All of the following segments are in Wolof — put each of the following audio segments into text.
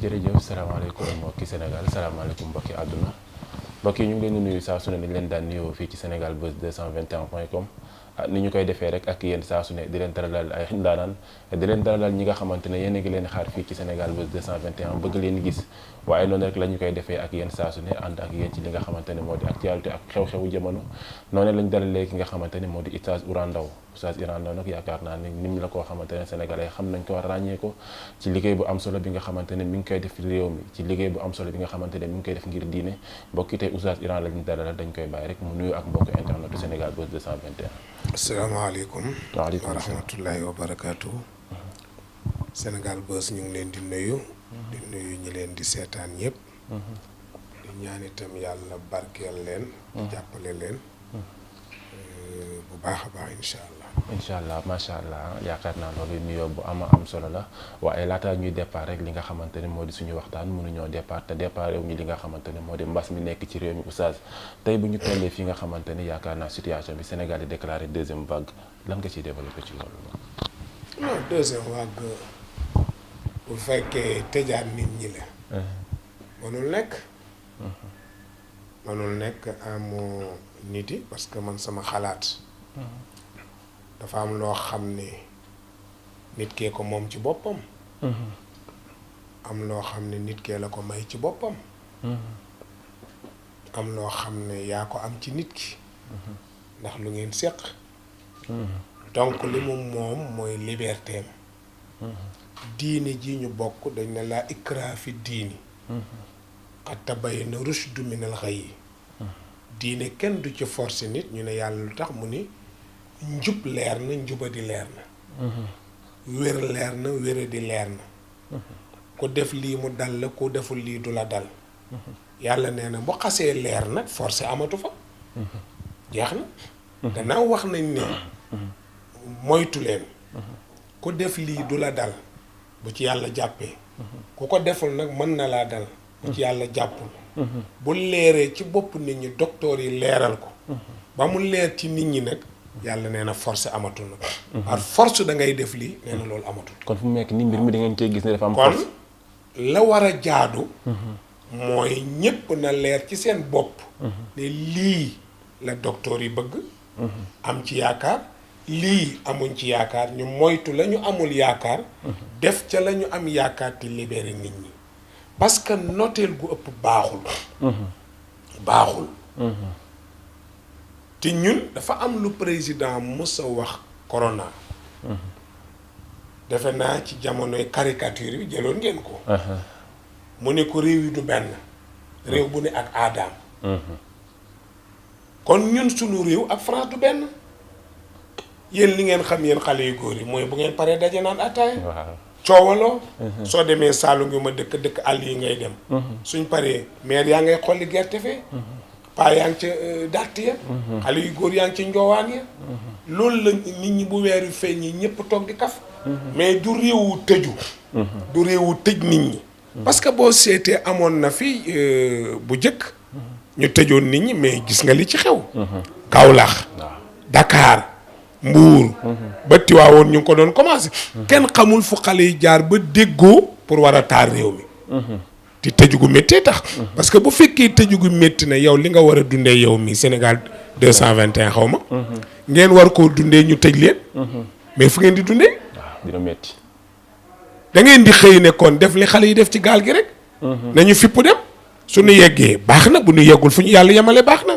jërëjëf salaamaaleykum mbokki Sénégal salaamaaleykum mbokki àdduna mbokk yi ñu ngi leen di nuyu saa su ne dañ leen daan nuyoo fii ci Sénégal Buzz 221.com ni ñu koy defee rek ak yéen saa su ne di leen daralal ay ndaanaan di leen daralal ñi nga xamante ne yéen a ngi leen xaar fii ci Sénégal Buzz 221 bëgg leen gis waaye noonu rek la ñu koy defee ak yéen saa su ne ànd ak yéen ci li nga xamante ne moo di actualité ak xew-xewu jamono noonu lañ dalalee ki nga xamante ne moo di Oustaz Iran Ndao Oustaz Iran Ndao nag yaakaar naa ne nim la koo xamante ne sénégalais xam nañ ko ràññee ko ci liggéey bu am solo bi nga xamante ne mi ngi koy def réew mi ci liggéey bu am solo bi nga xamante ne mi ngi koy def ngir diine mbokki tey Oustaz Iran lañu dalal dañ koy bàyyi rek mu nuyu ak mbokk internet Sénégal Buzz 221. asalaamaaleykum wa waaleykum rahmatullahi wa barakaatu. Sénégal Buzz ñu ngi leen di nuyu. di nuyu ñi leen di seetaan ñëpp. di ñaan itam yàlla barkeel leen. jàppale leen. bu baax a baax incha allah. incha allah macha allah yaakaar naa loolu nuyoo bu am solo la waaye laata ñuy départ rek li nga xamante ne moo di suñu waxtaan mënuñoo départ te départ wu ñu li nga xamante ne moo di mbas mi nekk ci réew mi Oustaz tey bu ñu tollee fi nga xamante ne yaakaar naa situation bi Sénégal di déclaré deuxième vague lan nga ciy développé ci loolu. non deuxième vague bu fekkee tëjaat nit ñi la. mënul nekk. mënul nekk amoo nit yi parce que man sama xalaat. dafa am loo xam ne nit kee ko moom ci boppam. am loo xam ne nit kee la ko may ci boppam. am loo xam ne yaa ko am ci nit ki. ndax lu ngeen séq. donc li mu moom mooy liberté am. diini ji ñu bokk dañ ne laa ikraa fi diini. qad tabayyana rushdu minal ghayy. diine kenn du ci forcer nit ñu ne yàlla lu tax mu ni. njub leer na njubadi leer na. wér leer na wéradi leer na. ku def lii mu dal la ku deful lii du la dal. yàlla nee na bu xasee leer nag forcé amatu fa. jeex na. gannaaw wax nañ ne. moytu leen. ku def lii du la dal. bu ci yàlla jàppee. ku ko deful nag mën na laa dal. bu ci yàlla jàppul. bu leeree ci bopp nit ñi docteur yi leeral ko. ba mu leer ci nit ñi nag. yàlla nee na force amatul na. par force da ngay def lii nee na loolu amatul. kon fu mu nekk nii mbir mi da ngeen cee gis ne dafa am. kon la war a jaadu. mooy ñépp na leer ci seen bopp. ne lii la docteur yi bëgg. am ci yaakaar lii amuñ ci yaakaar ñu moytu la ñu amul yaakaar. def ca la ñu am yaakaar te libéré nit ñi. parce que noteel gu ëpp baaxul. baaxul. te ñun dafa am lu président Moussa wax corona. defe naa ci jamonoy caricature bi jëloon ngeen ko. mu ne ko réew yi du benn. réew bu ne ak aadaam. kon ñun sunu réew ak France du benn. yéen li ngeen xam yéen xale yu góor yi mooy bu ngeen paree daje naan ataaya. coowaloo. soo demee Saalum ngi ma dëkk àll yi ngay dem. suñ paree maire yaa ngay xolli gerte fee. paa yaa ngi ca dàtt ya. xale yu góor yaa ngi ci njoowaan ya. loolu la nit ñi bu weer yu feeñ ñi ñëpp toog di kaf. mais du réewu tëju. du réewu tëj nit ñi. parce que boo seetee amoon na fi bu jëkk ñu tëjoon nit ñi mais gis nga li ci xew. Kaolack. Dakar. Mbuur. ba Tiwaawoon ñu ngi ko doon commencé. kenn xamul fu xale yi jaar ba déggoo pour war a taal réew mi. te tëju gu méttee tax. parce que bu fekkee tëju gu métti na yow li nga war a dundee yow mi Sénégal 221 xaw ma. ngeen war koo dundee ñu tëj leen. mais fu ngeen di dundee. waaw dina métti. da ngeen di xëy ne kon def li xale yi def ci gaal gi rek. nañu fipp dem. su ñu yeggee baax na bu ñu yeggul fu ñu yàlla yemale baax na.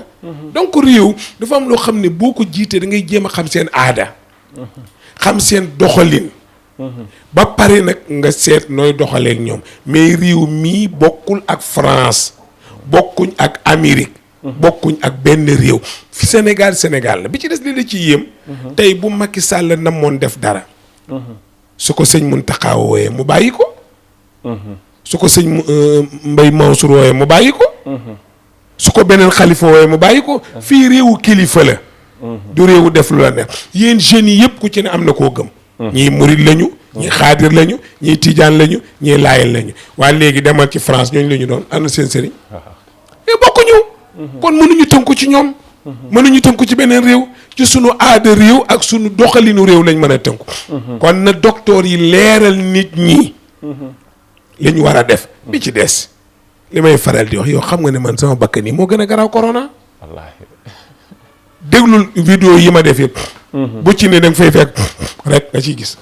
donc réew dafa am loo xam ne boo ko jiitee da ngay jéem a xam seen aada. xam seen doxalin. ba pare nag nga seet nooy doxaleek ñoom mais réew mii bokkul ak France bokkuñ ak Amérique. bokkuñ ak benn réew fi Sénégal la bi ci des li la ci yéem. tey bu Macky Sall namoon def dara. su ko sëñ Mountakha wooyee mu bàyyi ko. su ko sëñ Mbaye Mansour wooyee mu bàyyi ko. su ko beneen xalifa wooyee mu bàyyi ko. fii réewu kilifa la. du réewu def lu la neex yéen jeunes yi yëpp ku ci ne am na koo gëm. ñii murid lañu ñii xaadir lañu ñii tijaan lañu ñii laayal lañu waaye léegi demal ci France ñooñu la ñu doon ànd seen sëriñ. mais bokkuñu. kon mënuñu tënku ci ñoom. mënuñu tënku ci beneen réew ci sunu aada réew ak sunu doxalinu réew lañ mën a tënku. kon na docteur yi leeral nit ñi. li ñu war a def. bi ci des li may faral di wax yow xam nga ne man sama bakkan yi moo gën a garaaw corona. wallaahi. déglul vidéo yi ma def yëpp. bu ci ne da nga fay fekk rek nga ciy gis.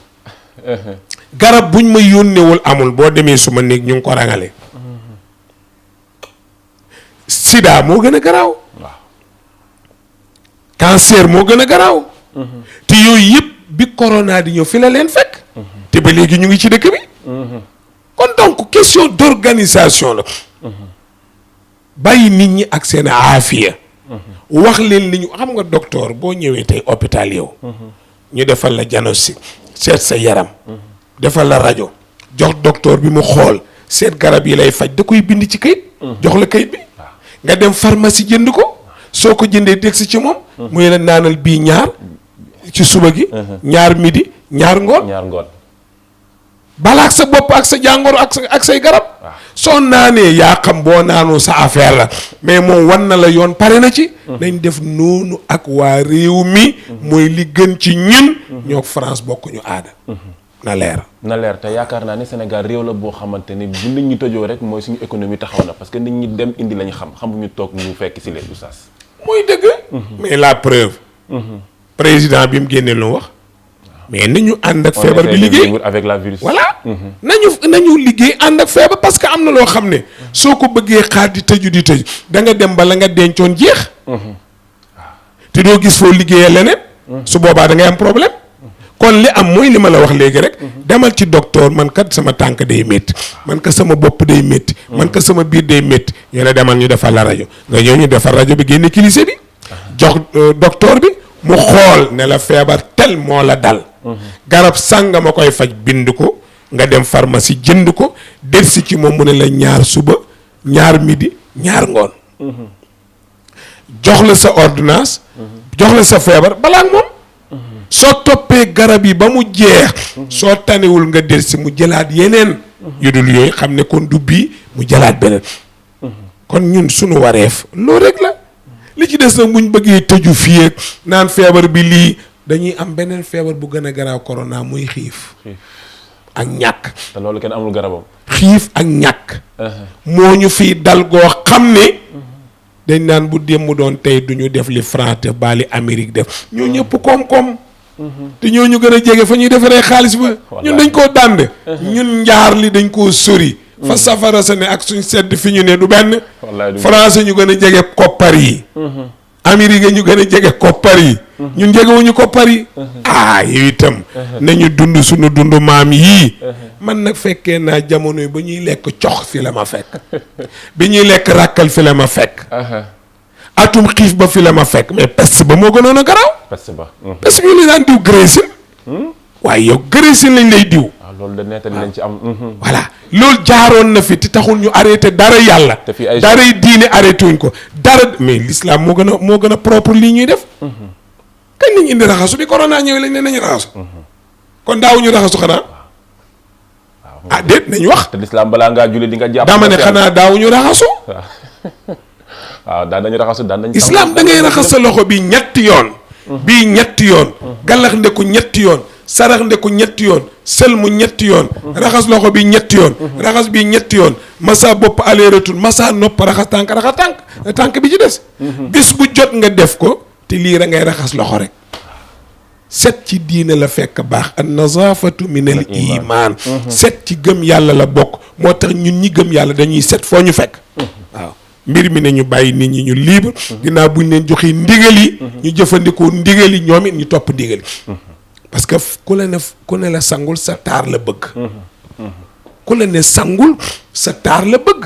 garab buñ ma yónneewul amul boo demee suma néeg ñu ngi ko rangale. sida moo gën a garaaw. waaw. cancer moo gën a garaaw. te yooyu yëpp bi corona di ñëw fi la leen fekk. te ba léegi ñu ngi ci dëkk bi. kon donc question d'organisation la. bàyyi nit ñi ak seen aafiya. wax leen li ñu xam nga docteur boo ñëwee tey hôpital yow. ñu defal la diagnostic seet sa yaram. defal la rajo jox docteur bi mu xool seet garab yi lay faj da koy bind ci kayit. jox la kayit bi. nga dem pharmacie jënd ko soo ko jëndee dégsi ci moom. muy la naanal bii ñaar ci suba gi. ñaar midi ñaar ngoon. ñaar ngoon. balaa ak sa bopp ak sa jàngoro ak say garab. soo naanee yaa xam boo naanoo sa affaire la mais moom wan na la yoon pare na ci. nañ def noonu ak waa réew mi. mooy li gën ci ñun. ñoo France bokkuñu aada. na leer. na leer te yaakaar naa ni Sénégal réew la boo xamante ni bu nit ñi tojoo rek mooy suñu économie taxaw na parce que nit ñi dem indi lañu xamuñu toog ñu fekk si leen oustaz. mooy dëgg. mais la preuve. président bi mu génnee lu wax. mais nañu ànd ak feebar bi liggéey avec la virus. voilà. nañu liggéey ànd ak feebar parce que am na loo xam ne. soo ko bëggee xaar di tëju da nga dem ba la nga dencoon jeex. te doo gis foo liggéeyee leneen. su boobaa da ngay am problème. kon li am mooy li ma la wax léegi rek. demal ci docteur man kat sama tànk day métti. man kat sama bopp day métti. man kat sama biir day métti. ñu ne demal ñu defal la rajo nga ñëw ñu defal rajo bi génne kilise bi. jox docteur bi mu xool ne la feebar tel moo la dal. garab sànga ma koy faj bind ko nga dem pharmacie jënd ko delsi ci moom mu ne la ñaar suba ñaar midi ñaar ngoon. jox la sa ordonnance. jox la sa feebar balaa moom. soo toppee garab yi ba mu jeex. soo tanewul nga delsi mu jëlaat yeneen. yu dul yooyu xam ne kon du bii mu jëlaat beneen. kon ñun sunu wareef loo rek la. li ci des nag buñ bëggee tëju fii ak naan feebar bi lii dañuy am beneen feebar bu gën a garaaw corona muy xiif. ak ñàkk. te loolu kenn amul garabam. xiif ak ñàkk. moo ñu fii dal goo xam ne. dañ naan bu démb doon tey du ñu def li France def ba li Amérique def ñoo ñëpp koom-koom. te ñoo ñu gën a jege fa ñuy defaree xaalis ba. ñun dañ koo dànd. ñun njaar li dañ koo sori. fa safara sa ne ak suñ sedd fi ñu ne du benn. français ñu gën a jege koppar yi. Amérique ñu gën a jege koppar yi. ñun jegewuñu koppar yi. yow itam. nañu dund suñu dund maam yii. man nag fekkee naa jamono yi ba ñuy lekk cox fi la ma fekk. bi ñuy lekk ràkkal fi la ma fekk. atum xiif ba fi la ma fekk mais peste ba moo gënoon a garaaw. peste ba. parce que ñu li daan diw grésil. waaye yow grésil lañ lay diw. loolu de nettali lañ ci am. voilà loolu jaaroon na fi te taxul ñu arrêté dara yàlla. te fii ay dara yi diine arrêté wuñ ko dara mais l'islam moo gën a propre lii ñuy def. kañ lañ indi raxasu bi corona ñëwee lañ ne nañu raxasu. kon daawuñu raxasu xanaa. Déet nañ wax. te l'islam balaa ngaa julli di nga jàpp. dama ne xanaa daawuñu raxasu. waaw daan nañu raxasu daan nañu. islam da ngay raxas sa loxo bi ñetti yoon. bii ñetti yoon. galax ndeku ñetti yoon. sarax ndeku ñetti yoon. sël mu ñetti yoon. raxas loxo bi ñetti yoon. raxas bi ñetti yoon. massa bopp aller retour massa nopp raxas tànk bi ci des. bis bu jot nga def ko. te lii ra ngay raxas loxo rek. set ci diine la fekk baax an nazafatu min al iman. set ci gëm yàlla la bokk. moo tax ñun ñi gëm yàlla dañuy set foo ñu fekk. waaw mbir mi ne ñu bàyyi nit ñi ñu libre. ginnaaw buñ leen joxee ndigal yi. ñu jëfandikoo ndigal yi ñoom it ñu topp ndigal yi. parce que ku ne la sangul sa taar la bëgg. ku la ne sangul sa taar la bëgg.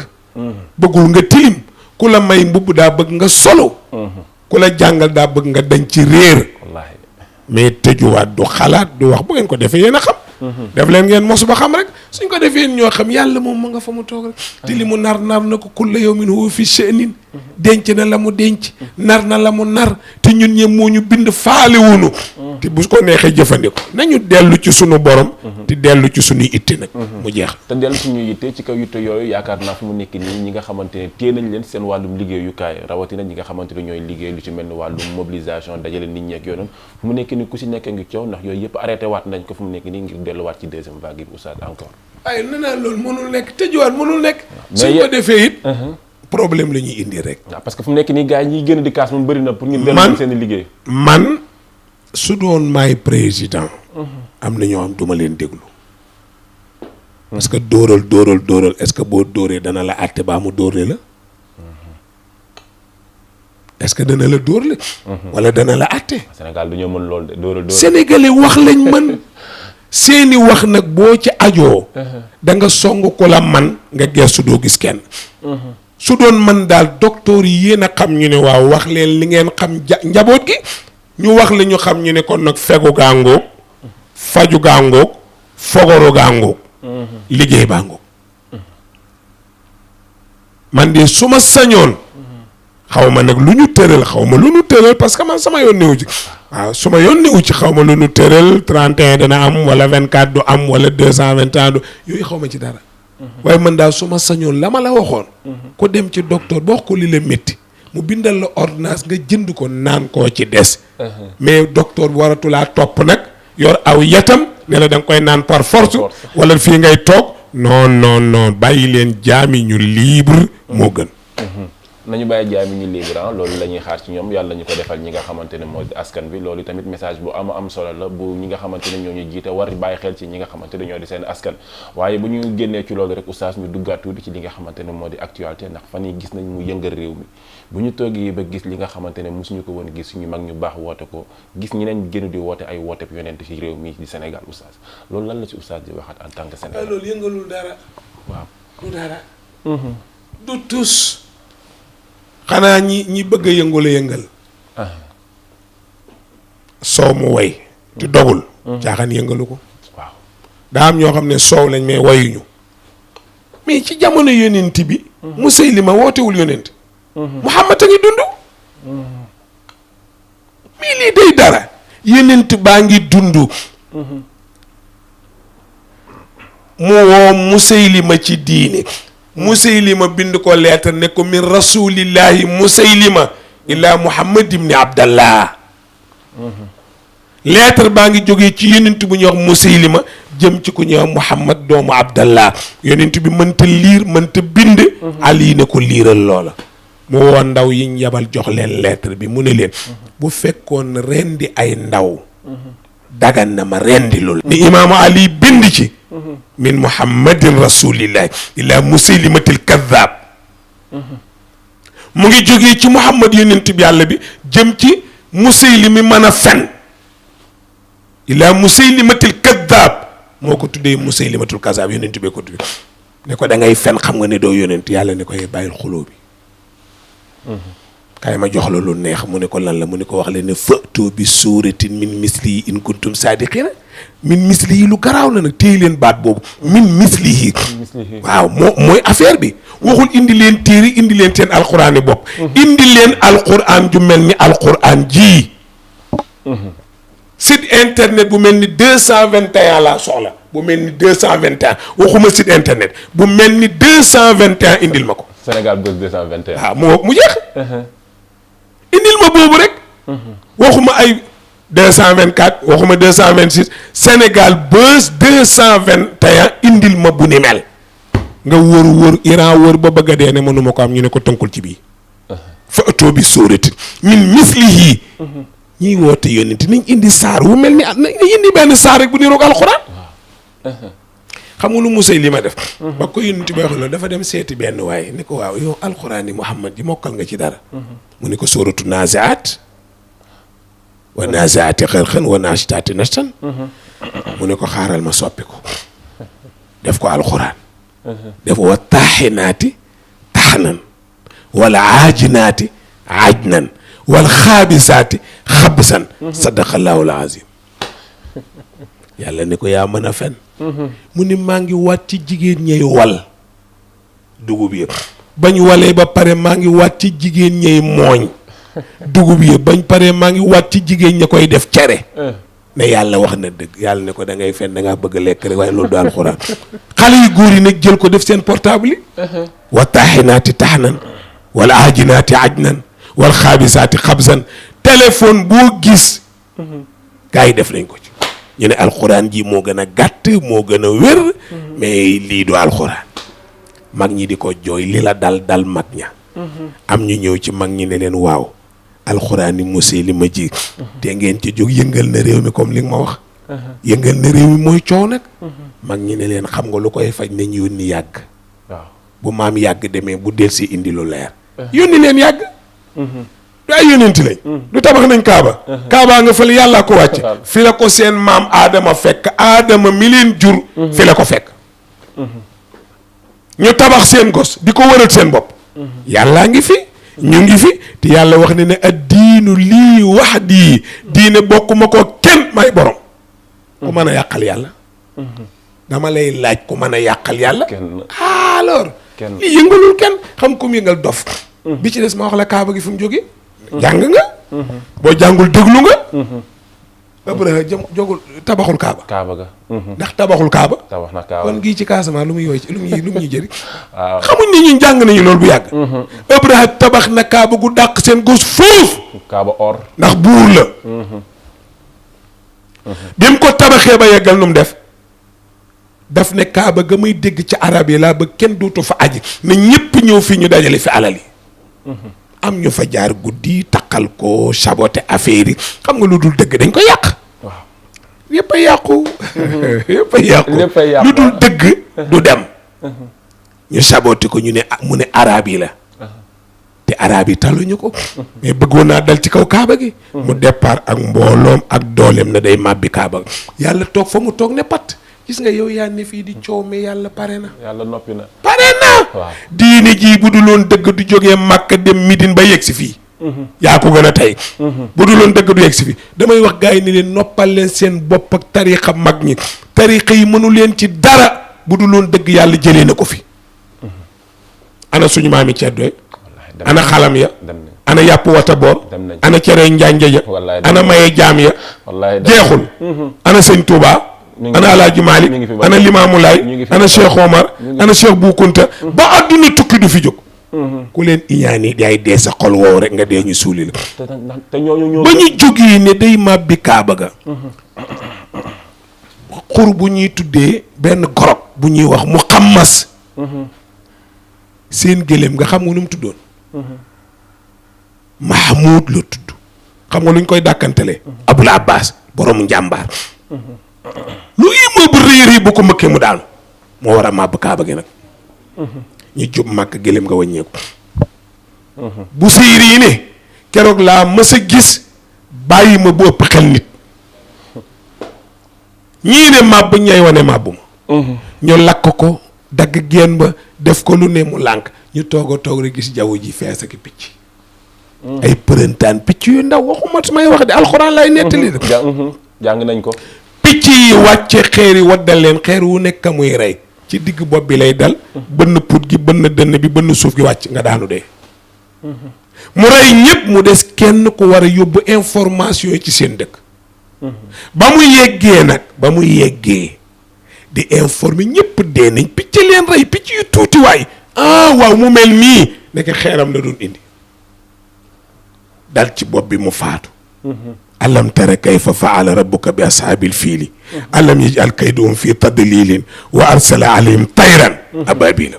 bëggul nga tilim. ku la may mbubb daa bëgg nga solo. ku la jàngal daa bëgg nga dañ ci réer. wallaahi. mais tëjuwaat du xalaat du wax bu ngeen ko defee yéen a xam. def leen ngeen mosu ba xam rek suñ ko defee ñoo xam yàlla moom ma nga fa mu toog rek. te li mu nar na ko kulla yawmin huwa fi sha'nin. denc na la mu denc. nar na la mu nar te ñun ñëpp moo ñu bind faale wunu te bu ko neexee jëfandikoo nañu dellu ci sunu borom. te dellu ci sunuy itte nag. mu jeex te dellu suñuy yitte ci kaw yitte yooyu yaakaar naa fi mu nekk nii ñi nga xamante ne téye nañ leen seen wàllum liggéeyukaay rawatina ñi nga xamante ne ñooy liggéey lu ci mel ni wàllum mobilisation dajale nit ñi ak yooyu noonu fu mu nekk nii ku si nekk ngi coow ndax yooyu yëpp arrêté waat nañ ko fu mu nekk nii ngir delluwaat ci deuxième vague bi oustaz encore. waaye nee naa loolu mënul nekk tëjuwaat mënul nekk. suñ ko defee it. problème la ñuy indi rek. waaw parce que fu mu nekk nii gars yi ñiy gën a di kaas moom bëri na pour ñu dellu seen liggéey. man su doon maay président. am na ñoo xam duma leen déglu. parce que dóoral est-ce que boo dóoree dana la àtte baa mu dóoree la. est-ce que dana la dóor la. wala dana la àtte. Sénégal dañoo mën loolu de dóoral. Sénégalais wax lañ mën. seeni wax nag boo ci ajoo. da nga song ko la man nga gestu doo gis kenn. su doon man daal docteur yi yéen a xam ñu ne waaw wax leen li ngeen xam njaboot gi. ñu wax la ñu xam ñu ne kon nag fegu gaangoog faju gaangoog fogoru gaangoog liggéey baangoog man de su ma sañoon xaw ma nag lu ñu tëral parce que man sama yoon newu ci waaw su ma yoon newu ci xaw ma lu ñu tëral 31 dana am wala 24 du am wala 221 du yooyu xaw ma ci dara waaye man daal su ma sañoon la ma la waxoon ku dem ci docteur ba wax ko li la métti mu bindal la ordonnance nga jënd ko naan koo ci des mais docteur bu waratulaa topp nag yor aw yatam ne la da nga koy naan par force wala fii ngay toog non bàyyi leen jaami ñu libre moo gën nañu bàyyi jaami ñu libre loolu la ñuy xaar ci ñoom yàlla ñu ko defal ñi nga xamante ne mooy askan bi loolu tamit message bu am solo la bu ñi nga xamante ne ñoo ñu jiite war bàyyi xel ci ñi nga xamante ne ñoo di seen askan waaye bu ñu génnee ci loolu rek oustaz ñu duggaat tuuti ci li nga xamante ne moo di actualité ndax fan yi gis nañ mu yëngal réew mi bu ñu toogee ba gis li nga xamante ne mosuñu ko woon gis suñu mag ñu baax woote ko gis ñeneen gënu di woote ay woote yonent ci réew mi di Sénégal oustaz loolu lan la ci oustaz di waxaat en tant que Sénégal loolu yëngalul dara waaw du dara du tus xanaa ñi bëgg a yëngal soow mu way te dogul caaxaan yëngalu ko waaw daa am ñoo xam ne soow lañ mais wayuñu mais ci jamono yonent bi Musaylima wootewul yonent Muhammad a ngi dund mais lii day dara yonent baa ngi dund mu woo Musaylima ci diine Musaylima bind ko lettre ne ko min rasulillahi Musaylima ila Muhammad ibni Abdallah lettre baa ngi jógee ci yonent bu ñuy wax Musaylima jëm ci ku ñuy wax Muhammad doomu Abdallah yonent bi mënta liir mënta bind Ali ne ko liiral loola mu woo ndaw yiñ yabal jox leen lettre bi mu ne leen bu fekkoon rendi ay ndaw dagan na ma rendi loolu ni imaamu Ali bind ci min muhammadin rasulillahi ila musaylimatil kadhab mu ngi jógee ci Muhammad yonent bi yàlla bi jëm ci Musaylimi mën a fen ila musaylimatil kadhab moo ko tuddee musaylimatul kadhab yonent bee ko tuddee ne ko da ngay fen xam nga ne doo yonent yàlla ne ko bàyyil xuloo bi kaay ma jox la lu neex mu ne ko lan la mu ne ko wax leen ne fa'tu bi suuratin min mislihi in kuntum saadiqiina min mislihi lu garaaw la nag téye leen baat boobu min mislihi waaw mooy affaire bi waxul indi leen téere indi leen seen alquran yi bopp indi leen alquran ju mel ni alquran ji site internet bu mel ni 221 laa soxla bu mel ni 221 waxuma site internet bu mel ni 221 indil ma ko Sénégal Buzz 221 waaw mu jeex indil ma boobu rek waxuma ay 224 waxuma 226 Sénégal Buzz 221 indil ma bu ni mel nga wër Iran wër ba bëgg a dee ne mënuma ko am ñu ne ko tënkul ci bii fa ëttoo bi sóorati min mislihi ñiy woote yónent nañ indi saar wu mel ni nañ indi benn saar rek bu niroog alxuraan xam nga lu Musaylima def ba ko yónent bi wax loolu dafa dem seeti benn waaye ni ko waaw yow alxuraan yi Muhammad ji mokkal nga ci dara mu ni ko sóoratu naaziaat wa naaziaati xarxan wa naashitaati nashtan mu ne ko xaaral ma soppi ko def ko alxuraan def wa taaxinaati taxnan wala aajinaati aajnan wal xaabisaati xabsan sadaqallaahu al-aziim yàlla ne ko yaa mën a fen mu ni maa ngi waat ci jigéen ñey wal dugub yi bañ walee ba pare maa ngi waat ci jigéen ñey mooñ dugub yi bañ pare maa ngi waat ci jigéen ña koy def cere ne yàlla wax na dëgg yàlla ne ko da ngay fen da ngaa bëgg a lekk rek waaye loolu du alxuraan xale yu góor yi nag jël ko def seen portable yi wa taaxinaati taxnan wala aajinaati ajnan wal xaabisaati xabsan téléphone boo gis gars yi def nañ ko ci ñu ne alxuraan ji moo gën a gàtt moo gën a wér mais lii du alxuraan mag ñi di ko jooy li la dal mag ña am ñu ñëw ci mag ñi ne leen waaw alxuraan yi mosee li ma ji te ngeen ci jóg yëngal na réew mi comme li nga ma wax yëngal na réew mi mooy coow nag mag ñi ne leen xam nga lu koy faj nañ yónni yàgg waaw bu maam yàgg demee bu del si indi lu leer yónni leen yàgg du ay yónneenti lañ du tabax nañ kaaba kaaba nga fële yàllaa ko wàcce fi la ko seen maam aadama fekk aadama mi leen jur fi la ko fekk ñu tabax seen gos di ko wëral seen bopp yàllaa ngi fi ñu ngi fi te yàlla wax ne ne ad diinu lii wax dii diine bokkuma ko kenn may borom ku mën a yàqal yàlla dama lay laaj ku mën a yàqal yàlla alors li yëngalul kenn xam ku mu yëngal dof bi ci des ma wax la kaaba gi fu mu jógee jàng nga boo jàngul déglu nga Abraha jogul tabaxul kaaba ga ndax tabaxul kaaba tabax na kaaba kon gii ci Casamance lu muy yooyu ci lu mu ñuy jëri xamuñ ni ñu jàng nañu loolu bu yàgg Abraha tabax na kaaba gu dàq seen gos foofu kaaba or ndax buur la bi mu ko tabaxee ba yeggal nu mu daf ne kaaba ga muy dégg ci arab yi laa ba kenn duutu fa aji na ñëpp ñëw fii ñu dajale fi alal yi am ñu fa jaar guddi takkal ko saboté affaire yi xam nga lu dul dëgg dañ ko yàq waaw yëpp a yàqu yëpp a yàqu lu dul dëgg du dem ñu saboté ko ñu ne mu ne arab yi la te arab yi taluñu ko mais bëggoon naa dal ci kaw kaaba gi mu départ ak mbooloom ak dooleem na day màbbi kaaba yàlla toog fa mu toog ne pat gis nga yow yaa ne fii di coow mais yàlla pare na yàlla noppi na pare na waaw diine jii bu du loon dëgg du jógee Màkka dem Midine ba yegg si fii yaa ko gën a tey bu du loon dëgg du yegg si fii damay wax gars yi ni leen noppal leen seen bopp ak tariixa mag ñi tariixa yi mënu leen ci dara bu du loon dëgg yàlla jëlee na ko fi ana suñu maami ceddoy ana xalam ya ana yàpp wata boor ana cere njànja ja ana maye jaam ya jeexul ana sëñ Touba ana alaaji Maalik ana Limaamu Laay ana Cheikh Omar ana Cheikh Bou Kounta ba àdduna tukki du fi jóg ku leen iñaani yaay dee sa xol woow rek nga dee ñu suuli la te ñooñu ba ñu jógee ne day màbbi kaaba ga xur bu ñuy tuddee benn gorog bu ñuy wax mu xammas seen gëléem nga xam nga nu mu tuddoon Mahmoud la tudd xam nga lu ñu koy dàkkantele Abul Abbas borom njàmbaar lu immeuble réer bu ko mëkkee mu daanu moo war a màbb kaaba gi nag ñu jub màkk gëléem nga wàññeeku bu siir yi ne keroog laa mës a gis bàyyi ma bu ëpp xel nit ñii ne màbb ñay wane màbb ma ñu lakk ko dagg génn ba def ko lu ne mu lànk ñu toog a toog rek gis jaww ji fees ak picc ay përëntaan picc yu ndaw waxuma su may wax de alxuraan lay nettali de jàng nañ ko picc yi wàcce xeer yi waddal leen xeer wu nekk muy rey ci digg bopp bi lay dal bënn put gi bënn dënn bi bënn suuf gi wàcc nga daanu dee mu rey ñëpp mu des kenn ku war a yóbbu information yi ci seen dëkk ba mu yeggee nag ba mu yeggee di informer ñëpp dee nañ picc leen rey picc yu tuuti waay waaw mu mel nii nekk xeeram la doon indi dal ci bopp bi mu faatu alam tara kayfa faala rabbuka bi ashaabil fiili alam yaj'al kaydahum fi tadlilin wa arsala alayhim tayran ababila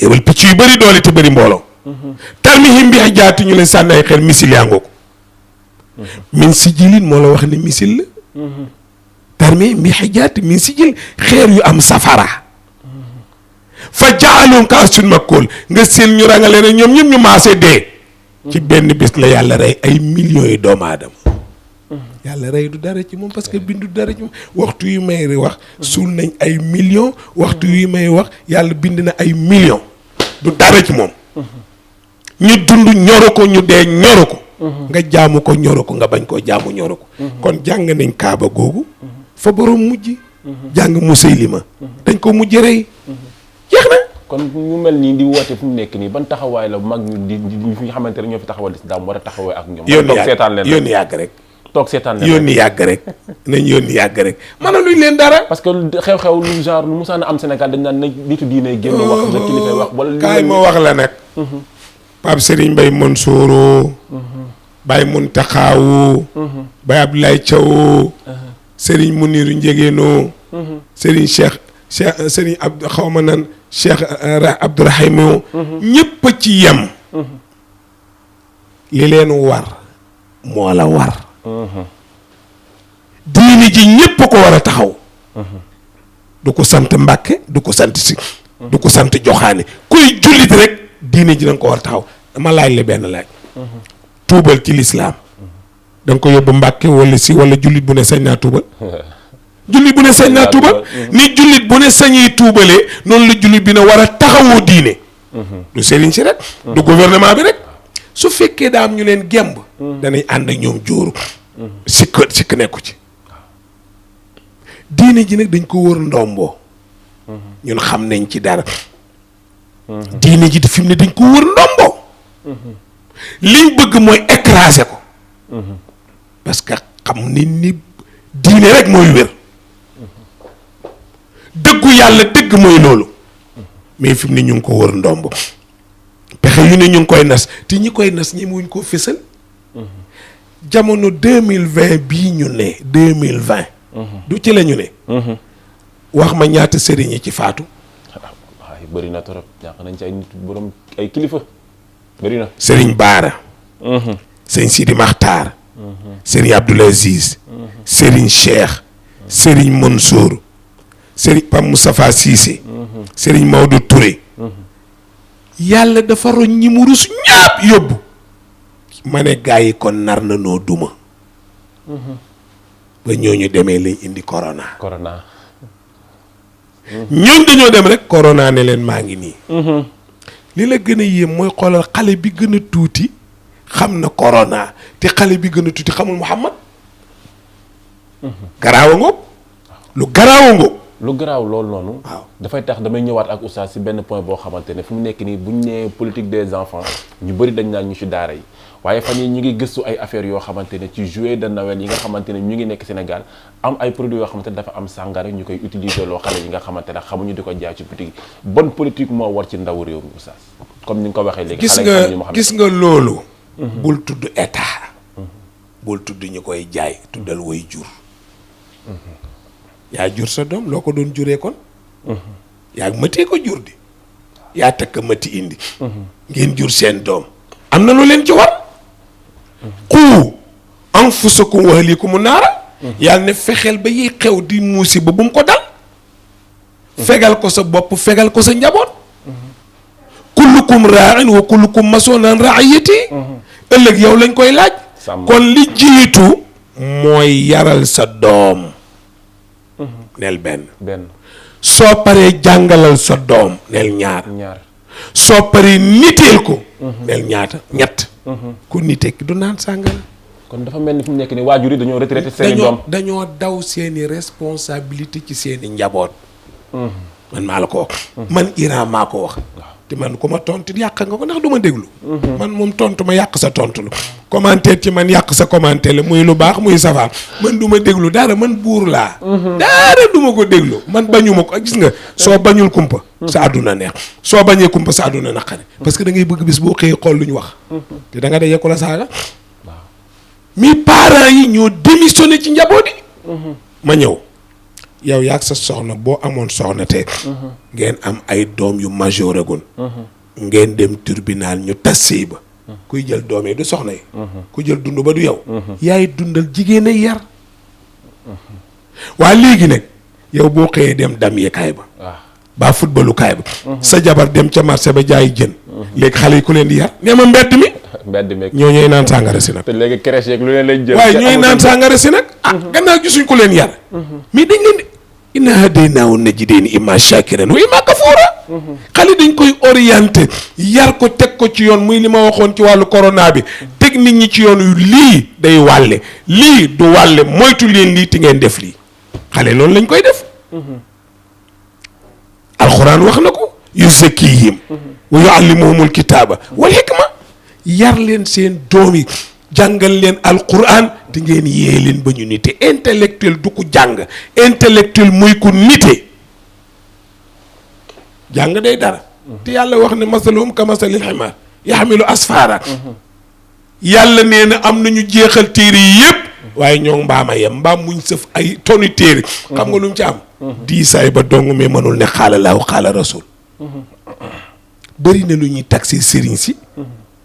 yebal picc yu bëri doole te bëri mbooloo tarmihim bi hijaaratin ñu leen sànni ay xeer misil yaa ngoo ko min sijilin moo la wax ne misil la tarmihim bi hijaaratin min sijil xeer yu am safara fa ja'alahum ka'asfin makuul nga seen ñu rangale ne ñoom ñëpp ñu maase dee ci benn bis la yàlla rey ay millions yi doomu aadama yàlla rey du dara ci moom parce que bindu dara ci moom waxtu yu may wax suul nañ ay millions waxtu yu may wax yàlla bind na ay millions du dara ci moom ñu dund ñoro ko ñu dee ñoro ko nga jaamu ko ñoro ko nga bañ koo jaamu ñoro ko kon jàng nañ kaaba googu fa borom mujj jàng Musaylima dañ ko mujj rey jeex na kon ñu mel nii di woote fu mu nekk nii ban taxawaay la mag ñu di fi nga xamante ne ñoo fi taxawal islam war a taxawee ak ñoom. yoon yàgg rek toog seetaan leen yónni yàgg rek nañ yónni yàgg rek maanaam luñ leen dara. parce que xew-xew lu genre lu musaan am Sénégal dañ naan na nitu diine génn wax na kilifa wax wala kaay ma wax la nag Pape Serigne Mbaye Mansour Baye Muntaxaawu Baye Abdoulaye Thiaw Serigne Muniru Njegéeno Serigne Cheikh Serigne Abdou xaw ma nan Cheikh Abdourahim ñépp a ci yem li leen war moo la war diini ji ñépp ko war a taxaw du ko sant Mbàkke du ko sant si du ko sant joxaane kuy jullit rek diini ji da nga ko war a taxaw dama laaj la benn laaj tuubal ci lislaam da nga ko yóbbu Mbàkke wala si wala jullit bu ne sañ naa tuubal jullit bu ne sañ naa tuubal ni jullit bu ne sañee tuubalee noonu la jullit bi ne war a taxawoo diine du sëriñ si rek du gouvernement bi rek su fekkee daa am ñu leen gemb danay ànd ak ñoom jóoru sikk nekku ci diine ji nag dañ ko wër ndomboo ñun xam nañ ci dara diine ji fi mu ne dañ ko wër ndomboo liñ bëgg mooy écraser ko parce que xam ni diine rek mooy wér dëggu yàlla dëgg mooy loolu mais fi mu ne ñu ngi ko wër ndomb pexe yu ne ñu ngi koy nas te ñi koy nas ñi muñ koo fésal jamono 2020 bii ñu ne 2020 du ci la ñu ne wax ma ñaata sëriñ yi ci faatu waaw bëri na trop ñàkk nañ ci ay nit borom ay kilifa bëri na sëriñ Baara sëriñ Sidi Maxtaar sëriñ Abdoul Aziz sëriñ Cheikh sëriñ Mansour sëriñ Pam Moustapha Cissé sëriñ Maodo Touré yàlla dafa roñ ñi mu rus ñaap yóbbu ma ne gars yi kon nar na noo duma ba ñooñu demee lañ indi corona ñooñ dañoo dem rek corona ne leen maa ngi nii li la gën a yéem mooy xoolal xale bi gën a tuuti xam na corona te xale bi gën a tuuti xamul Muhammad garaawa ngoog lu garaawa ngoog lu garaaw loolu noonu waaw dafay tax damay ñëwaat ak oustaz si benn point boo xamante ne fu mu nekk nii buñ nee politique des enfants ñu bëri dañ naan ñu ci daara yi waaye fan yi ñu ngi gëstu ay affaires yoo xamante ne ci jouet de Noël yi nga xamante ne ñu ngi nekk Sénégal am ay produits yoo xamante ne dafa am sàngara ñu koy utiliser loo xale yi nga xamante ne xamuñu di ko jaay ci boutique yi bonne politique moo war ci ndaw réew mi oustaz comme ni nga ko waxee léegi gis nga loolu bul tudd état bul tudd ñu koy jaay tuddal way jur yaa jur sa doom loo ko doon juree kon yaa mëtee ko jur di yaa takk mëti indi ngeen jur seen doom am na lu leen ci war quu anfusakum wa ahlikum naara yàlla ne fexeel ba yiy xew di musiba bu mu ko dal fegal ko sa bopp fegal ko sa njaboot kullukum raa'in wa kullukum mas'uulun an ra'iyyati ëllëg yow lañ koy laaj kon li jiitu mooy yaral sa doom neel benn soo paree jàngalal sa doom neel ñaar soo paree niteel ko neel ñett ku nitee du naan sàngara kon dafa mel ni fi mu nekk ni waajur yi dañoo retraité seeni doom dañoo daw seeni responsabilité ci seeni njaboot man maa la ko wax man Iran maa ko wax te man ku ma tontu yàq nga ko ndax du ma déglu man moom tontu ma yàq sa tontu la commentaire ci man yàq sa commentaire la muy lu baax muy safaan man du ma déglu dara man buur laa dara du ma ko déglu man bañu ma ko gis nga soo bañul kumpa sa àdduna neex soo bañee kumpa sa àdduna naqari parce que da ngay bëgg bis boo xëyee xool lu ñu wax te da nga dajee ko la saaga mi parents yi ñoo démissionné ci njaboot yi ma ñëw yow yaag sa soxna boo amoon soxna te ngeen am ay doom yu majoré gun ngeen dem tribunal ñu tas sëy ba kuy jël doom yi du soxna yi ku jël dund ba du yow yaay dundal jigéen ay yar waa léegi nag yow boo xëyee dem dam yi kaay ba baa footballu kaay ba sa jabar dem ca marché ba jaay jën léegi xale yi ku leen di yar nee ma mbedd mi ñoo ñooy naan sàngara si nag te léegi crèche yeeg lu leen lañ jël waaye ñooy naan sàngara si nag gannaaw gisuñ ko leen yar mais dañ leen di inna hadaynaahu najdayn imma shakiran wa imma kafura xale dañ koy orienté yar ko teg ko ci yoon muy li ma waxoon ci wàllu corona bi teg nit ñi ci yoon yu lii day wàlle lii du wàlle moytu leen lii te ngeen def lii xale loolu lañ koy def alxuraan wax na ko yuzakkihim wa yuallimuhumul kitaaba wal hikma yar leen seen doom yi jàngal leen alquran te ngeen yee leen ba ñu nite. intellectuel du ko jàng, intellectuel muy ko nite. jàng day dara. te yàlla wax ne masaluhum ka masalil ximaar yaxmilu asfaara. yàlla nee na am nañu jeexal téere yi yëpp. waaye ñoo mbaama yem mbaam muñ sëf ay toni téere. xam nga lu mu ci am. diisaay ba dong mais mënul ne xaala laaw xaala rasul. bëri na lu ñuy taxé sëriñ si.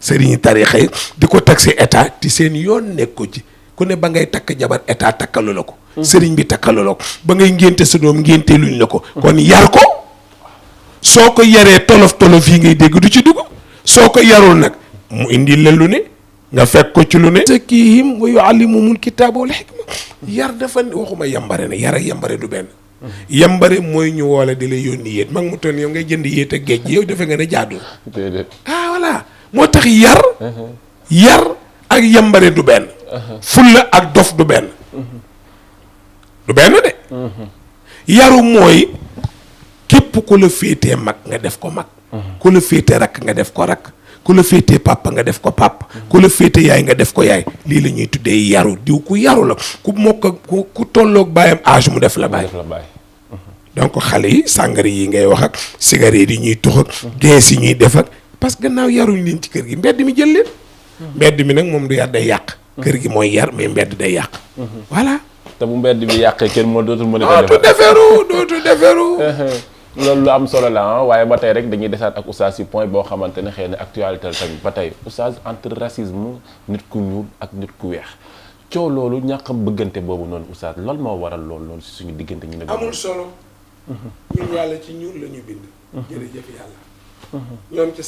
sëriñ tarixa yi di ko taxé état ti seen yoon nekk ko ci ku ne ba ngay takk jabar état takkalu la ko. sëriñ bi takkalu la ko ba ngay ngénte sa doom ngénte luñ la ko. kon yar ko soo ko yaree tolof tolof yi ngay dégg du ci dugg soo ko yarul nag mu indi la lu ne nga fekk ko ci lu ne. zakkihim wa yuallimuhumul kitaaba wal hikma. yar dafa waxuma yambare ne yar ak yambare du benn. yambare mooy ñu woole di la yónni yéet mag mu toll yow ngay jënd yéet ak géej gi yow defe nga ne jaadu. déedéet. ah voilà moo tax yar ak yambare du benn. fulla ak dof du benn. du benn de. yaru mooy képp ku la féetee mag nga def ko mag. ku la féetee rakk nga def ko rakk. ku la féetee papa nga def ko papa. ku la féetee yaay nga def ko yaay. lii la ñuy tuddee yaru diw ku yaru la ku mokk ku tolloog baayam âge mu def la baay. donc xale yi sàngara yi ngay wax ak cigarette yi ñuy tux ak gees yi ñuy def ak parce que gannaaw yaruñ leen ci kër gi mbedd mi jël leen. mbedd mi nag moom du yar day yàq. kër gi mooy yar mais mbedd day yàq. voilà. te bu mbedd bi yàqee kenn moo dootul mën a. dootu deferu. loolu lu am solo la waaye ba tey rek dañuy desaat ak oustaz si point boo xamante ne xëy na actualité la tamit ba tey oustaz entre racisme nit ku ñuul ak nit ku weex coow loolu ñàkk bëggante boobu noonu oustaz lan moo waral loolu noonu si suñu diggante ñu ne. amul solo. ñun yàlla ci ñuul la ñu bind. jërëjëf yàlla. ñoom ci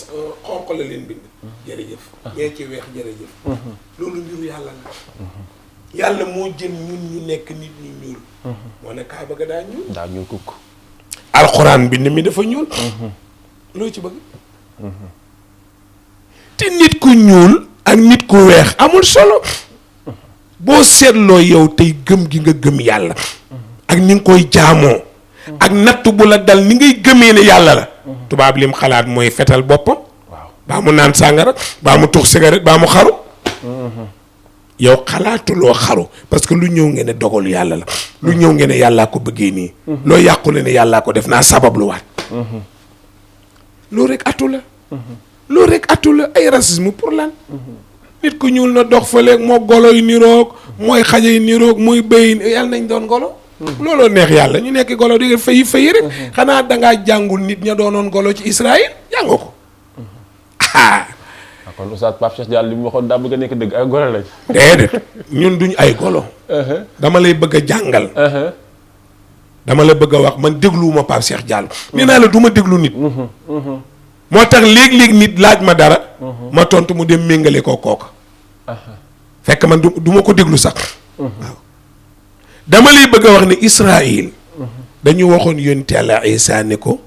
xonq la leen bind. jërëjëf. ñee ci weex jërëjëf. loolu mbiru yàlla la. yàlla moo jël ñun ñu nekk nit ñu ñuul. moo ne Kaaba ga daa ñuul. daa ñuul kukk. alxuraan bind mi dafa ñuul. loo ci bëgg. te nit ku ñuul ak nit ku weex amul solo. boo seetloo yow tey gëm gi nga gëm yàlla. ak ni nga koy jaamoo. ak natt bu la dal ni ngay gëmee ne yàlla la. tubaab lim xalaat mooy fetal boppam. waaw baa mu naan sàngara baa mu tux cigarette baa mu xaru. yow xalaatuloo xaru parce que lu ñëw ngeen ne dogalu yàlla la. lu ñëw ngeen ne yàllaa ko bëggee nii. loo yàqule ne yàllaa ko def naa sababluwaat. loolu rek atu la. loolu rek atu la ay racisme pour lan. nit ku ñuul na dox fële moo golo yi niroog mooy xaja yi niroog mooy béy yàlla nañ doon golo. looloo neex yàlla ñu nekk golo di nga fay rek. xanaa dangaa jàngul nit ña doonoon golo ci Israël jàngoo ko. kon oustaz Pape Cheikh Diallo li mu waxoon daa bëgg a nekk dëgg ay golo lañ. déedéet ñun duñ ay golo. dama lay bëgg a jàngal. dama la bëgg a wax man dégluwuma Pape Cheikh Diallo. nee naa la du ma déglu nit. moo tax léeg-léeg nit laaj ma dara. ma tontu mu dem méngale ko kooka. fekk man du ma ko déglu sax. waaw dama lay bëgg a wax ne Israël. dañu waxoon yonent Yàlla Isaa ne ko.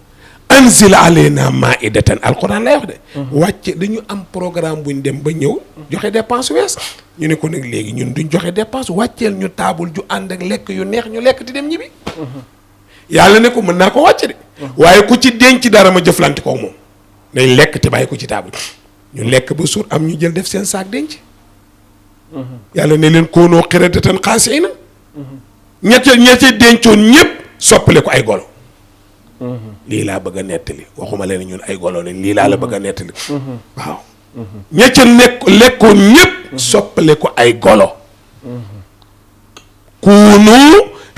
anzil alayna maidatan alquran lay wax de. wàcce dañu am programme buñ dem ba ñëw. joxe dépense wees. ñu ne ko nag léegi ñun duñ joxe dépense wàcceel ñu taabul ju ànd ak lekk yu neex ñu lekk di dem ñibbi. yàlla ne ko mën naa ko wàcce de. waaye ku ci denc dara ma jëflante ko moom. day lekk te bàyyi ko ci taabul. ñu lekk ba suur am ñu jël def seen saak denc. yàlla ne leen koonoo xiradatan xaasiina. ñette dencoon ñëpp soppale ko ay golo. lii laa bëgg a nettali waxuma leen ñun ay golo lañ lii laa la bëgg a nettali. waaw ña ca lekkoon ñëpp soppale ko ay golo. kuunu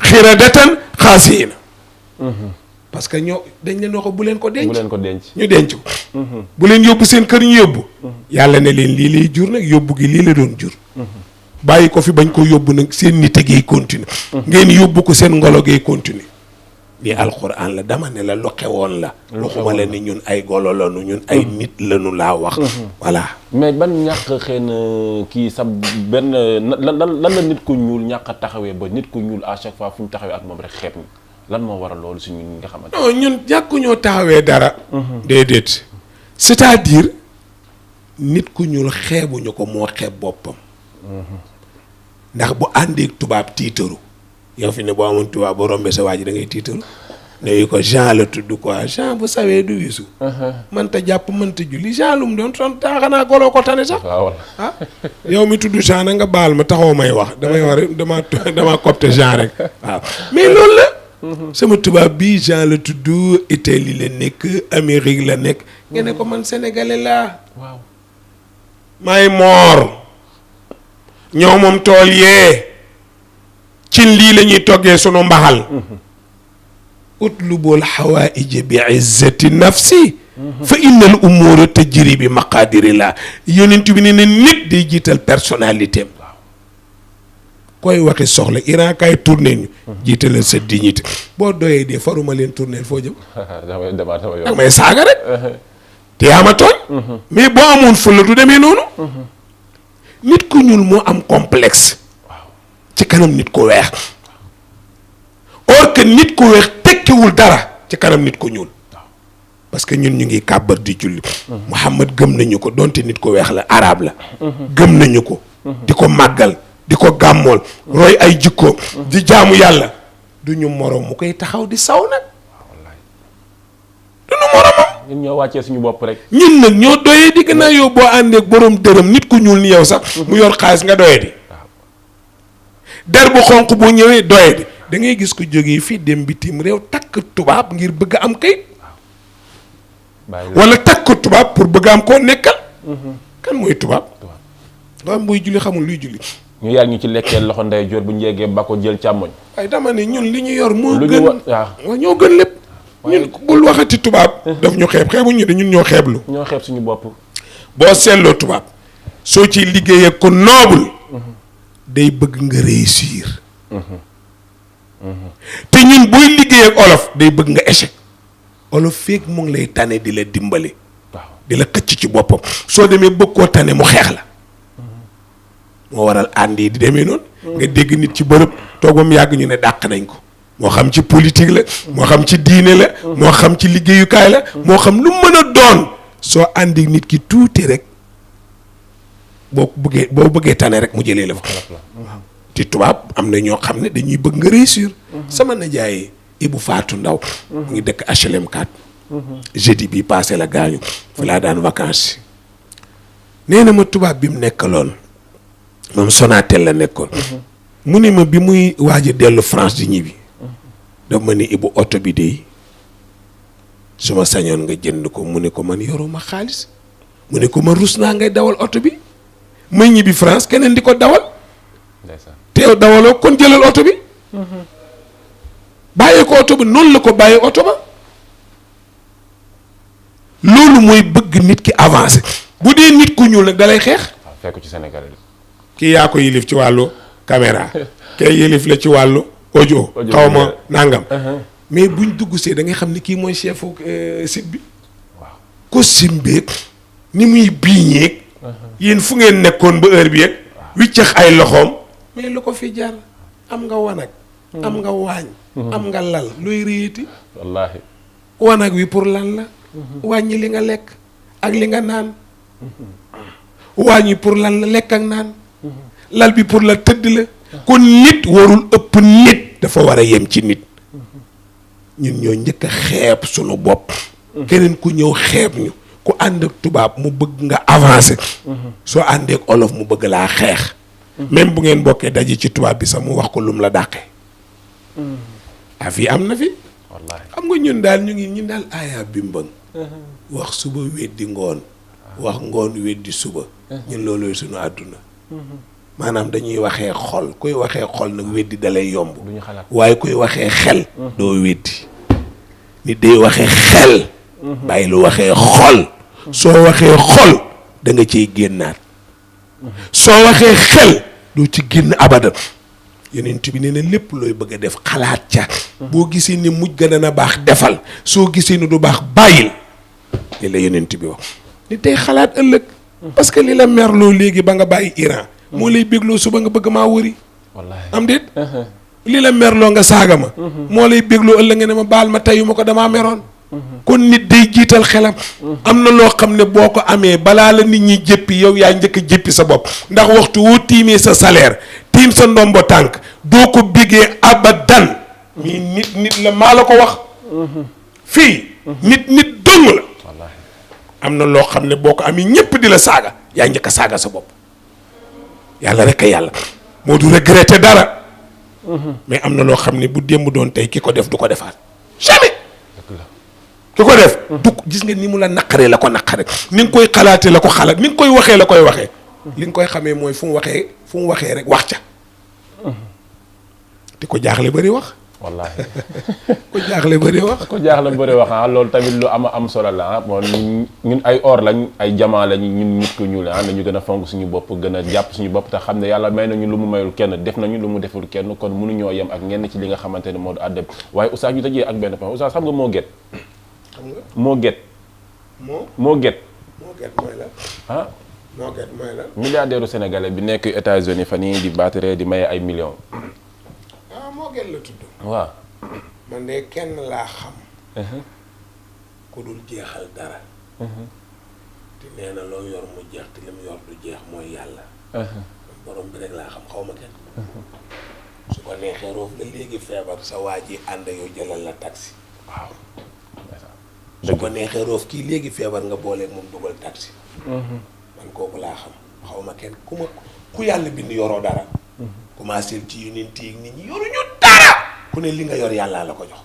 xiradatan xaasiina. parce que ñoo dañ leen wax bu leen ko denc. bu leen ko denc ñu denc ko. bu leen yóbbu seen kër ñu yóbbu. yàlla ne leen lii lay jur nag yóbbu gi lii la doon jur. bàyyi ko fi bañ ko yóbbu nag seen nite gay continuer. ngeen yóbbu ko seen ngolo gay continuer. lii alxuraan la dama ne la lu xewoon la. waxuma la ni ñun ay golo lanu ñun ay nit lanu laa wax. voilà. mais ban ñàkk xëy na kii sa benn lan la nit ku ñuul ñàkk a taxawee ba nit ku ñuul à chaque fois fu ñu taxawee ak moom rek xeeb ni lan moo waral loolu si ñun nga xamante non ñun ñàkkuñoo taxawee dara. déedéet c'est-à-dire nit ku ñuul xeebuñu ko moo xeeb boppam. ndax bu àndeek tubaab tiitaru. yow fi ne boo amoon tubaab boo rombee sa waa ji da ngay tiitaru ne ko Jean la tudd quoi Jean bu sawee du wisu mënta jàpp mënta julli Jean lu mu doon son xanaa goloo ko tane sax ah yow mi tudd Jean na nga baal ma taxaw may wax damay wax dama copte Jean rek waaw mais loolu la sama tubaab bii Jean la tudd Italie la nekk Amérique la nekk nga ne ko man sénégalais laa waaw maay moor ñoo moom tool yee cin lii la ñuy toggee sunu mbaxal utlubul xawaaija bi izzati nafsi fa innal umuura tajri bi maqaadirillah yonent bi ne nit day jiital personnalité am koy waxi soxla Iran kay tourné ñu jiitalal sa dignité boo doyee dee faruma leen tourné foo jëm ak may saaga rek te yaa ma tooñ mais boo amoon fulla du demee noonu nit ku ñuul moo am complexe ci kanam nit ku weex or que nit ku weex tekkiwul dara ci kanam nit ku ñuul parce que ñun ñu ngi kàbbar di julli Muhammad gëm nañu ko donte nit ku weex la arab la gëm nañu ko di ko màggal di ko gàmmool roy ay jikko di jaamu yàlla du ñu moroom mu koy taxaw di saw nag du ñu moromam ñun ñoo wàccee suñu bopp rek ñun nag ñoo doyee di gën a yow boo àndee ak borom dërëm nit ku ñuul ni yow sax mu yor xaalis nga doyee di der bu xonq boo ñëwee doyee di da ngay gis ko jógee fii dem bitim réew takk tubaab ngir bëgg am kayit wala takk tubaab pour bëgg am koo nekkal kan mooy tubaab nga am buy julli xamul luy julli ñu yar ñu ci lekkee loxo ndey joor bu ñu yeggee ba ko jël càmmoñ waaye dama ne ñun li ñu yor moo lu gën ñu waaw ñoo gën lépp ñun bul waxati tubaab daf ñu xeebuñu de ñun ñoo xeeblu ñoo xeeb suñu bopp boo seetloo tubaab soo ciy liggéeyee ko noble day bëgg nga réussir te ñun booy liggéey ak olof day bëgg nga échec olof feek mu ngi lay tane di la dimbali waaw di la xëcc ci boppam soo demee bëgg koo tane mu xeex la moo waral ànd yi di demee noonu nga dégg nit ci bërëb toog ba mu yàgg ñu ne dàq nañ ko moo xam ci politique la moo xam ci diine la moo xam ci liggéeyukaay la moo xam lu mën a doon soo àndi nit ki tuuti rek boo bëggee tane rek mu jëlee la fa ci tubaab am na ñoo xam ne dañuy bëgg nga réussir sama nijaay Ibou Fatou Ndaw mu ngi dëkk HLM 4 jeudi bi passé la gaañu fa laa daan vacances nee na ma tubaab bi mu nekkaloon moom Sonatel la nekkoon mu ne ma bi muy waaj a dellu France di ñibbi daf ma ni Ibou oto bi de su ma sañoon nga jënd ko mu ne ko man yoruma xaalis mu ne ko man rus naa ngay dawal oto bi may ñibbi France keneen di ko dawal te yow dawaloo kon jëlal oto bi bàyyee ko oto ba noonu la ko bàyyee oto ba loolu mooy bëgg nit ki avancé bu dee nit ku ñuul nag dalay xeex waaw fekk ci Sénégal kii yaa ko yilif ci wàllu caméra kay yilif la ci wàllu audio xaw ma nangam mais buñ dugg see da ngay xam ni kii mooy chefu site bi waaw costume beeg ni muy biiñeeg yéen fu ngeen nekkoon ba heure bi yeeg wiccax ay loxoom mais lu ko fi jar am nga wanag am nga waañ am nga lal looy réyati wallaahi wanag wi pour lan la wàññi li nga lekk ak li nga naan waañ wi pour lan la lekk ak naan lal bi pour la tëdd la kon nit warul ëpp nit dafa war a yem ci nit ñun ñoo njëkk a xeeb sunu bopp keneen ku ñëw xeeb ñu ku ànd ak tubaab mu bëgg nga avancer soo àndee ak olof mu bëgg laa xeex même bu ngeen bokkee daje ci tubaab bi sax mu wax ko lum la dàqee a fii am na fi wallaahi xam nga ñun daal ñun daal aayaa bimbang wax suba weddi ngoon wax ngoon weddi suba ñun loolooy suñu àdduna maanaam dañuy waxee xol kuy waxee xol nag weddi dalay yomb duñu xalaat waaye kuy waxee xel doo weddi nit day waxee xel bàyyi lu waxee xol soo waxee xol da nga ciy génnaat soo waxee xel doo ci génn abadan yonent bi nee na lépp looy bëgg a def xalaat ca boo gisee ni mujj ga dana baax defal soo gisee ni du baax bàyyil li la yonent bi wax ni tey xalaat ëllëg parce que li la merloo léegi ba nga bàyyi Iran moo lay bégloo suba nga bëgg maa wëri wallaahi am déet li la merloo nga saaga ma moo lay bégloo ëllëg nga ne ma baal ma teyu ma ko damaa meroon kon nit day jiital xelam am na loo xam ne boo ko amee balaa la nit ñi jéppi yow yaa njëkk a jéppi sa bopp ndax waxtu woo tiimee sa salaire tiim sa ndombo tànk doo ko bégee abadan mii nit la maa la ko wax fii nit dong la wallaahi am na loo xam ne boo ko amee ñëpp di la saaga yaa njëkk a saaga sa bopp yàlla rek a yàlla moo du regretter dara mais am na loo xam ne bu démb doon tey ki ko def du ko defaat jamais dëgg la ki ko def du gis nga ni mu la naqaree la ko naqare ni nga koy xalaatee la ko xalaat ni nga koy waxee la koy waxee li nga koy xamee mooy fu mu waxee rek wax ca te ko jaaxle bëri wax wallaahi ko jaaxle bëri wax ko jaaxle bëri wax loolu tamit lu am solo la moom ñun ay or lañ ay jamaa lañ ñun nit ku ñuul nañu gën a fonk suñu bopp gën a jàpp suñu bopp te xam ne yàlla may nañu lu mu mayul kenn def nañu lu mu deful kenn kon mënuñoo yem ak ñenn ci li nga xamante ne moo du àddem waaye oustaz ñu tëjee ak benn point oustaz xam nga moo get xam nga moo get moo get mooy la ah moo get mooy la milliardaire sénégalais bi nekk États-Unis fan yii di battre di maye ay millions moo get la tudd waaw man de kenn laa xam ku dul jeexal dara te nee na loo yor mu jeex te li mu yor du jeex mooy yàlla borom bi rek laa xam xaw ma kenn su ko neexee roof la léegi feebar sa waa ji ànd yow jëlal la taxi waaw su ko neexee roof kii léegi feebar nga booleeg moom dugal taxi man kooku laa xam xaw ma kenn ku yàlla bind yoroo dara commencé ci yonent yi nit ñi yoruñu dara ku ne li nga yor yàllaa la ko jox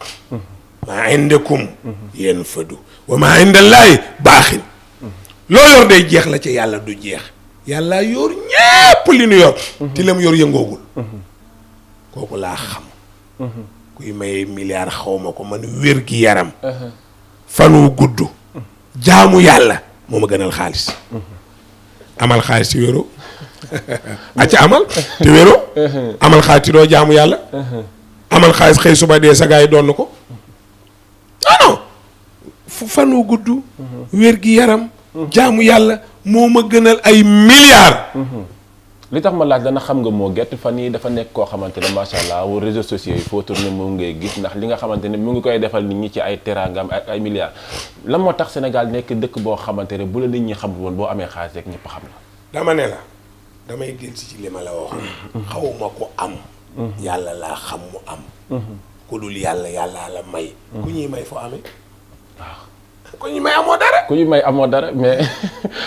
maa indakum yéen fadu wa maa indallaahi baaxin loo yor day jeex la ci yàlla du jeex yàlla yor ñépp li nu yor ti lam yor yëngoogul kooku laa xam kuy maye milliard xaw ma ko man wér gi yaram fanu gudd jaamu yàlla moo ma gënal xaalis amal xaalis ci wéro acca amal te wéro amal xaalis ci doo jaamu yàlla amal xaalis xëy suba dee sa gaa yi doon ko non fu fanu gudd wér gi yaram jaamu yàlla moo ma gënal ay milliards li tax ma laaj dana xam nga moo gett fan yi dafa nekk koo xamante ne macha allah wu réseaux sociaux yi foo tourné moom ngay gis ndax li nga xamante ne mu ngi koy defal nit ñi ci ay teraangam ak ay milliards lan moo tax Sénégal nekk dëkk boo xamante ne bu la nit ñi xam woon boo amee xaalis rek ñëpp xam la. dama ne la damay gën ci li ma la waxoon xawma ko am yàlla laa xam mu am ku dul yàlla yàllaa la may ku ñuy may foo amee waaw ku ñuy may amoo dara ku ñuy may amoo dara mais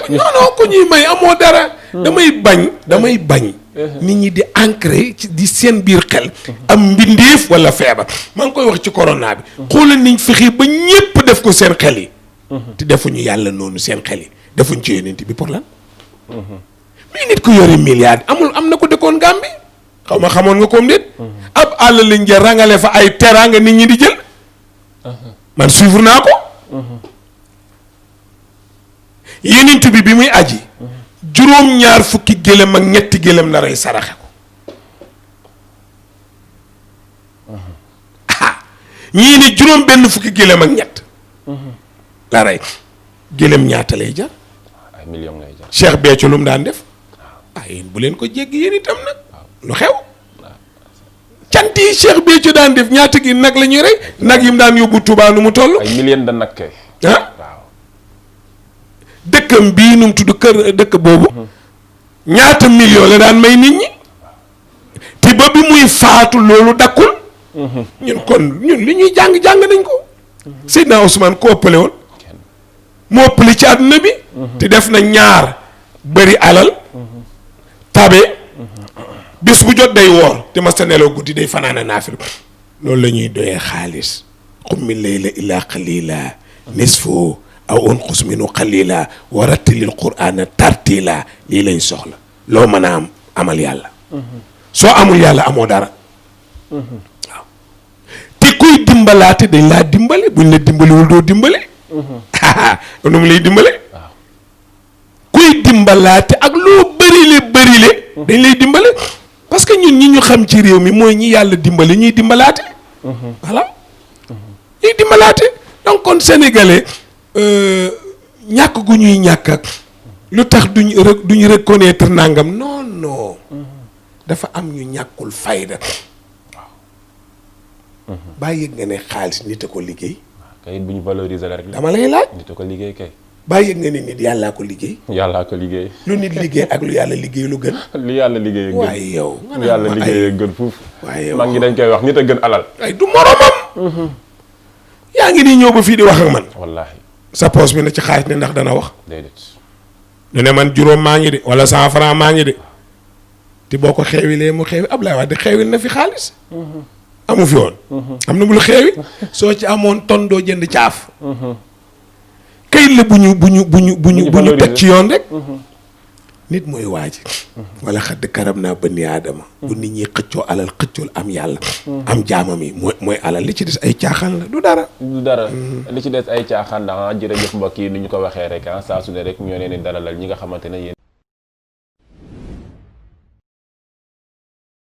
non ku ñuy may amoo dara damay bañ nit ñi di ancré di seen biir xel am mbindeef wala feebar maa ngi koy wax ci corona bi xoolal niñ fexe ba ñépp def ko seen xel yi te defuñu yàlla noonu seen xel yi defuñ ci yonent bi pour lan mais nit ku yore milliard am na ko dëkkoon Gàmbi xaw ma xamoon nga koom déet ab àll lañ jël rangale fa ay teraanga nit ñi di jël man suivre naa ko yonent bi muy aji juróom-ñaar fukki gëlëm ak ñetti gëlëm la rey saraxe ko ñii ni juróom benn fukki gëlëm ak ñett la rey gëlëm ñaata lay jar ay millions ngay jar Cheikh Béthio lu mu daan def yéen bu leen ko jéggi yéen itam nag lu xew cant yi Cheikh Béthio daan def ñaata gi nag la ñuy rey nag yi mu daan yóbbu Touba nu mu toll ay millions de nag kay waaw dëkkam bii nu mu tudd kër dëkk boobu ñaata million la daan may nit ñi te ba bi muy faatu loolu dakkul ñun li ñuy jàng nañ ko Seydina Ousmane ko ëppale woon moo ëppale ci àdduna bi te def na ñaar bëri alal tabe bés bu jot day woor te masta nelaw guddi day fanaana naafil loolu la ñuy doyee xaalis qummi layla illaa qalila nisfu aw unqus minhu qalila wa rattilil qur'ana tartila lii lañ soxla loo mën a am amal yàlla soo amul yàlla amoo dara waaw te kuy dimbalaate dañ laa dimbale buñ la dimbaliwul doo dimbale nu mu lay dimbale kuy dimbalaate ak loo bërile dañ lay dimbale parce que ñun ñi ñu xam ci réew mi mooy ñi yàlla dimbale ñuy dimbalaate voilà ñuy dimbalaate donc kon sénégalais ñàkk gu ñuy ñàkk ak lu tax duñu reconnaître nangam non dafa am ñu ñàkkul fayda baa yëg nga ne xaalis nit a ko liggéey kay bu ñu valoriser la rek dama lay laaj nit a ko liggéey kay baa yëg nga ne nit yàllaa ko liggéey yàllaa ko liggéey lu nit liggéey ak lu yàlla liggéey lu gën lu yàlla liggéey gën waaye yow lu yàlla liggéey gën fuuf waaye yow mag ñi dañ koy wax nit a gën alal ay du moromam yaa ngi nii ñëw ba fii di wax ak man wallaahi sa poos bi na ci xaalis ne ndax dana wax déedéet. du ne man juróom maa ngi de wala 100 francs maa ngi de te boo ko xeewilee mu xeewi Ablaye Wade xeewil na fi xaalis amu fi woon am na bul xeewi soo ci amoon ton doo jënd caaf kayit la bu ñu teg ci yoon rek nit mooy waaji wala xadd karam naa bani aadama bu nit ñi xëccoo alal xëccool am yàlla am jaamam yi mooy alal li ci des ay caaxaan la du dara li ci des ay caaxaan la jërëjëf mbokk yi ni ñu ko waxee rek saa su ne rek ñoo leen di dalalal ñi nga xamante ne yéen